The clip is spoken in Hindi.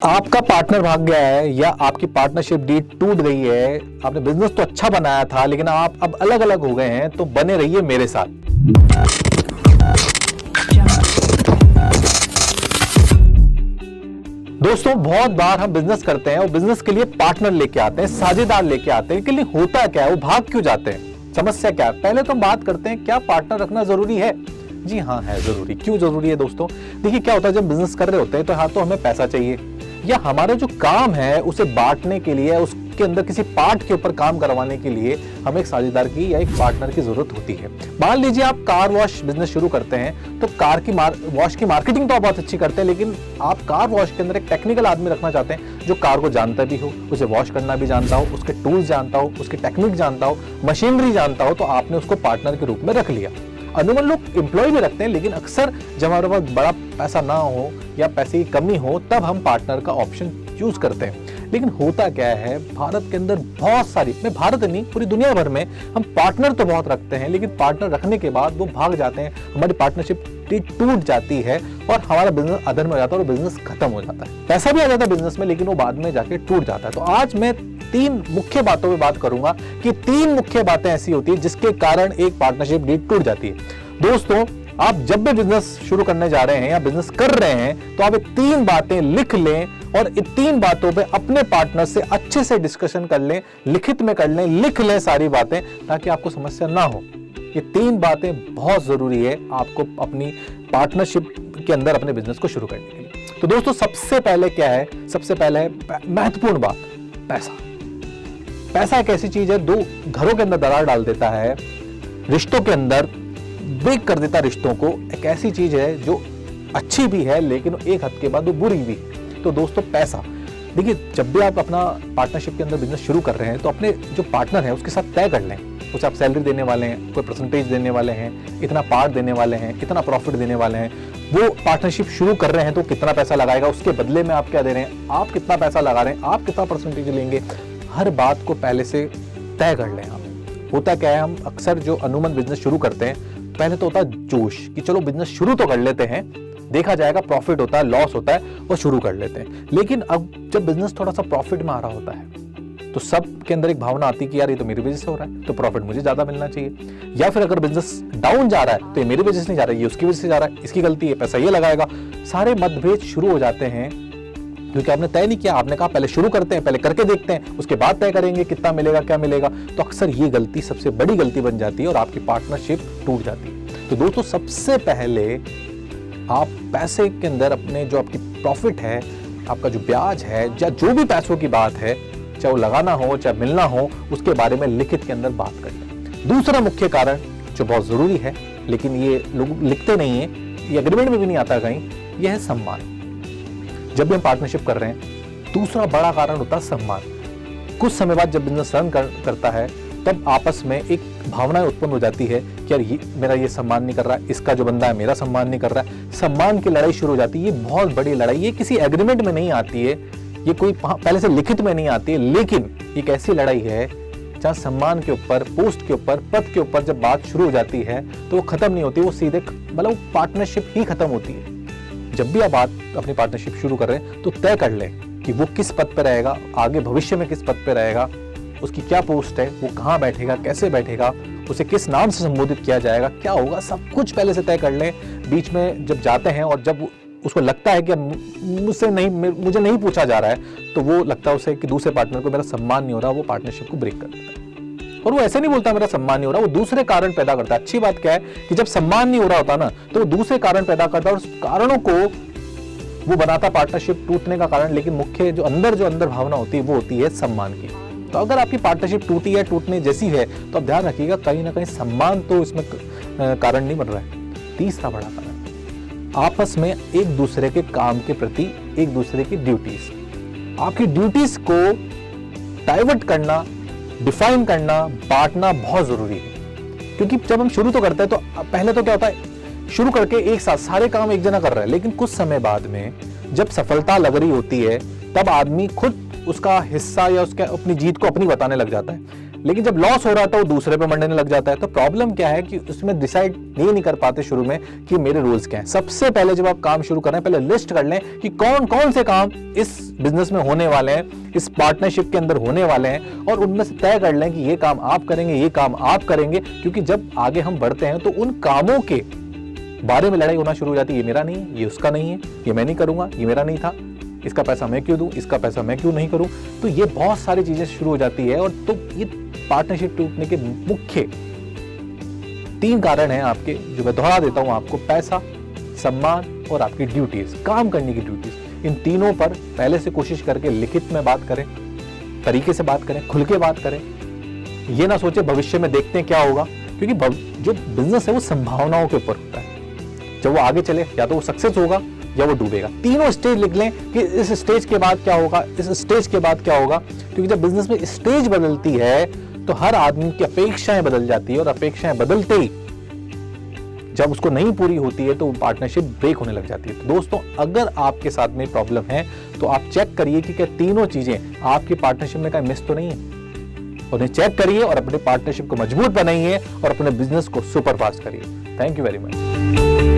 आपका पार्टनर भाग गया है या आपकी पार्टनरशिप डील टूट गई है, आपने बिजनेस तो अच्छा बनाया था लेकिन आप अब अलग अलग हो गए हैं, तो बने रहिए मेरे साथ। दोस्तों, बहुत बार हम बिजनेस करते हैं और बिजनेस के लिए पार्टनर लेके आते हैं, साझेदार लेके आते हैं, लेकिन होता क्या है, वो भाग क्यों जाते हैं, समस्या क्या है? पहले तो हम बात करते हैं, क्या पार्टनर रखना जरूरी है? जी हाँ, है जरूरी। क्यों जरूरी है दोस्तों? देखिए, क्या होता है जब बिजनेस कर रहे होते हैं तो हाँ, तो हमें पैसा चाहिए या हमारा जो काम है उसे बांटने के लिए, उसके अंदर किसी पार्ट के ऊपर काम करवाने के लिए हमें एक साझेदार की या एक पार्टनर की जरूरत होती है। मान लीजिए आप कार वॉश बिजनेस शुरू करते हैं, तो कार की वॉश की मार्केटिंग तो आप बहुत अच्छी करते हैं, लेकिन आप कार वॉश के अंदर एक टेक्निकल आदमी रखना चाहते हैं जो कार को जानता भी हो, उसे वॉश करना भी जानता हो, उसके टूल्स जानता हो, उसकी टेक्निक जानता हो, मशीनरी जानता हो, तो आपने उसको पार्टनर के रूप में रख लिया। अमूमन लोग एम्प्लॉय भी रखते हैं, लेकिन अक्सर जब हमारे पास बड़ा पैसा ना हो या पैसे की कमी हो, तब हम पार्टनर का ऑप्शन चूज करते हैं। लेकिन होता क्या है, भारत के अंदर बहुत सारी, मैं भारत नहीं पूरी दुनिया भर में हम पार्टनर तो बहुत रखते हैं, लेकिन पार्टनर रखने के बाद वो भाग जाते हैं, हमारी पार्टनरशिप टूट जाती है और हमारा बिजनेस अधर में हो जाता है और बिजनेस खत्म हो जाता है। पैसा भी आ जाता है बिजनेस में, लेकिन वो बाद में जाके टूट जाता है। तो आज मैं 3 मुख्य बातों पे बात करूंगा कि 3 मुख्य बातें ऐसी होती है जिसके कारण एक पार्टनरशिप डील टूट जाती है। दोस्तों, आप जब भी बिजनेस शुरू करने जा रहे हैं या बिजनेस कर रहे हैं, तो आप ये 3 बातें लिख लें और इन 3 बातों पे अपने पार्टनर से अच्छे से डिस्कशन कर लें, लिखित में कर लें, लिख लें सारी बातें, ताकि आपको समस्या ना हो। ये 3 बातें बहुत जरूरी है आपको अपनी पार्टनरशिप के अंदर अपने बिजनेस को शुरू करने के लिए। तो दोस्तों, सबसे पहले क्या है? सबसे पहले है महत्वपूर्ण बात, पैसा। पैसा एक ऐसी चीज है, 2 घरों के अंदर दरार डाल देता है, रिश्तों के अंदर ब्रेक कर देता रिश्तों को। एक ऐसी चीज है जो अच्छी भी है, लेकिन एक हद के बाद वो बुरी भी है। तो दोस्तों, पैसा, देखिए, जब भी आप अपना पार्टनरशिप के अंदर बिजनेस शुरू कर रहे हैं, तो अपने जो पार्टनर है उसके साथ तय कर लें, उसे आप सैलरी देने वाले हैं, कोई परसेंटेज देने वाले हैं, इतना पार्ट देने वाले हैं, इतना प्रॉफिट देने वाले हैं। वो पार्टनरशिप शुरू कर रहे हैं तो कितना पैसा लगाएगा, उसके बदले में आप क्या दे रहे हैं, आप कितना पैसा लगा रहे हैं, आप कितना परसेंटेज लेंगे, हर बात को पहले से तय कर लें आप। होता क्या है, हम अक्सर जो अनूमन बिजनेस शुरू करते हैं, पहले तो होता है जोश कि चलो बिजनेस शुरू तो कर लेते हैं, देखा जाएगा, प्रॉफिट होता है, लॉस होता है, और शुरू कर लेते हैं। लेकिन अब जब बिजनेस थोड़ा सा प्रॉफिट में आ रहा होता है, तो सब के अंदर एक भावना आती है कि यार ये तो मेरी वजह से हो रहा है, तो प्रॉफिट मुझे ज्यादा मिलना चाहिए। या फिर अगर बिजनेस डाउन जा रहा है, तो ये मेरी वजह से नहीं जा रहा है, ये उसकी वजह से जा रहा है, इसकी गलती है, पैसा ये लगाएगा। सारे मतभेद शुरू हो जाते हैं, क्योंकि आपने तय नहीं किया। आपने कहा पहले शुरू करते हैं, पहले करके देखते हैं, उसके बाद तय करेंगे कितना मिलेगा, क्या मिलेगा। तो अक्सर ये गलती सबसे बड़ी गलती बन जाती है और आपकी पार्टनरशिप टूट जाती है। तो दोस्तों, सबसे पहले आप पैसे के अंदर अपने जो आपकी प्रॉफिट है, आपका जो ब्याज है, या जो भी पैसों की बात है, चाहे वो लगाना हो चाहे मिलना हो, उसके बारे में लिखित के अंदर बात करें। दूसरा मुख्य कारण जो बहुत जरूरी है, लेकिन ये लोग लिखते नहीं है, ये एग्रीमेंट में भी नहीं आता कहीं, यह है सम्मान। जब भी हम पार्टनरशिप कर रहे हैं, दूसरा बड़ा कारण होता है सम्मान। कुछ समय बाद जब बिजनेस रन करता है, तब आपस में एक भावना उत्पन्न हो जाती है कि यार ये मेरा ये सम्मान नहीं कर रहा है, इसका जो बंदा है मेरा सम्मान नहीं कर रहा है। सम्मान की लड़ाई शुरू हो जाती है। ये बहुत बड़ी लड़ाई, ये किसी एग्रीमेंट में नहीं आती है, ये कोई पहले से लिखित में नहीं आती है, लेकिन एक ऐसी लड़ाई है जहाँ सम्मान के ऊपर, पोस्ट के ऊपर, पद के ऊपर जब बात शुरू हो जाती है, तो वो खत्म नहीं होती, वो सीधे मतलब पार्टनरशिप ही खत्म होती है। जब भी आप अपनी पार्टनरशिप शुरू कर रहे हैं, तो तय कर लें कि वो किस पद पे रहेगा, आगे भविष्य में किस पद पे रहेगा, उसकी क्या पोस्ट है, वो कहाँ बैठेगा, कैसे बैठेगा, उसे किस नाम से संबोधित किया जाएगा, क्या होगा, सब कुछ पहले से तय कर लें। बीच में जब जाते हैं और जब उसको लगता है कि मुझे नहीं पूछा जा रहा है, तो वो लगता है उसे कि दूसरे पार्टनर को मेरा सम्मान नहीं हो रहा, वो पार्टनरशिप को ब्रेक कर देता है। और वो ऐसे नहीं बोलता मेरा सम्मान नहीं हो रहा, वो दूसरे कारण पैदा करता है। अच्छी बात क्या है कि जब सम्मान नहीं हो रहा होता ना, तो वो दूसरे कारण पैदा करता है और उस कारणों को वो बनाता पार्टनरशिप टूटने का कारण। लेकिन मुख्य जो अंदर भावना होती है, वो होती है सम्मान की। तो अगर आपकी पार्टनरशिप टूटी है, टूटने जैसी है, तो आप ध्यान रखिएगा, कहीं ना कहीं सम्मान तो इसमें कारण नहीं बन रहा है। तीसरा बड़ा कारण, आपस में एक दूसरे के काम के प्रति एक दूसरे की ड्यूटीज, आपकी ड्यूटीज को डाइवर्ट करना, डिफाइन करना, बांटना बहुत जरूरी है। क्योंकि जब हम शुरू तो करते हैं, तो पहले तो क्या होता है, शुरू करके एक साथ सारे काम एक जना कर रहा है, लेकिन कुछ समय बाद में जब सफलता लग रही होती है, तब आदमी खुद उसका हिस्सा या उसके अपनी जीत को अपनी बताने लग जाता है। लेकिन जब लॉस हो रहा था वो दूसरे पे मंडने लग जाता है। तो प्रॉब्लम क्या है कि उसमें डिसाइड ये नहीं कर पाते शुरू में कि मेरे रूल्स क्या हैं। सबसे पहले जब आप काम शुरू कर रहे हैं, पहले लिस्ट कर लें कि कौन कौन से काम इस बिजनेस में होने वाले हैं, इस पार्टनरशिप के अंदर होने वाले हैं, और उनमें से तय कर लें कि ये काम आप करेंगे, ये काम आप करेंगे। क्योंकि जब आगे हम बढ़ते हैं तो उन कामों के बारे में लड़ाई होना शुरू हो जाती है, ये मेरा नहीं है, ये उसका नहीं है, ये मैं नहीं करूंगा, ये मेरा नहीं था, इसका पैसा मैं क्यों दूं, इसका पैसा मैं क्यों नहीं करूं। तो ये बहुत सारी चीजें शुरू हो जाती है। और तो ये पार्टनरशिप टूटने के मुख्य 3 कारण हैं आपके, जो मैं दोहरा देता हूं आपको। पैसा, सम्मान और आपकी ड्यूटीज, काम करने की ड्यूटीज। इन तीनों पर पहले से कोशिश करके लिखित में बात करें, तरीके से बात करें, खुल के बात करें। ये ना सोचे भविष्य में देखते हैं क्या होगा, क्योंकि जो बिजनेस है वो संभावनाओं के ऊपर होता है। जब वो आगे चले या तो वो सक्सेस होगा या वो डूबेगा। तीनों स्टेज लिख लें कि इस स्टेज के बाद क्या होगा, इस स्टेज के बाद क्या होगा। क्योंकि जब बिजनेस में स्टेज बदलती है तो हर आदमी की अपेक्षाएं बदल जाती है, और अपेक्षाएं बदलते ही जब उसको नहीं पूरी होती है तो वो पार्टनरशिप ब्रेक होने लग जाती है। तो दोस्तों, अगर आपके साथ में प्रॉब्लम है तो आप चेक करिए कि क्या तीनों चीजें आपकी पार्टनरशिप में कहीं मिस तो नहीं है। उन्हें चेक करिए और अपने पार्टनरशिप को मजबूत बनाइए और अपने बिजनेस को सुपर फास्ट करिए। Thank you very much.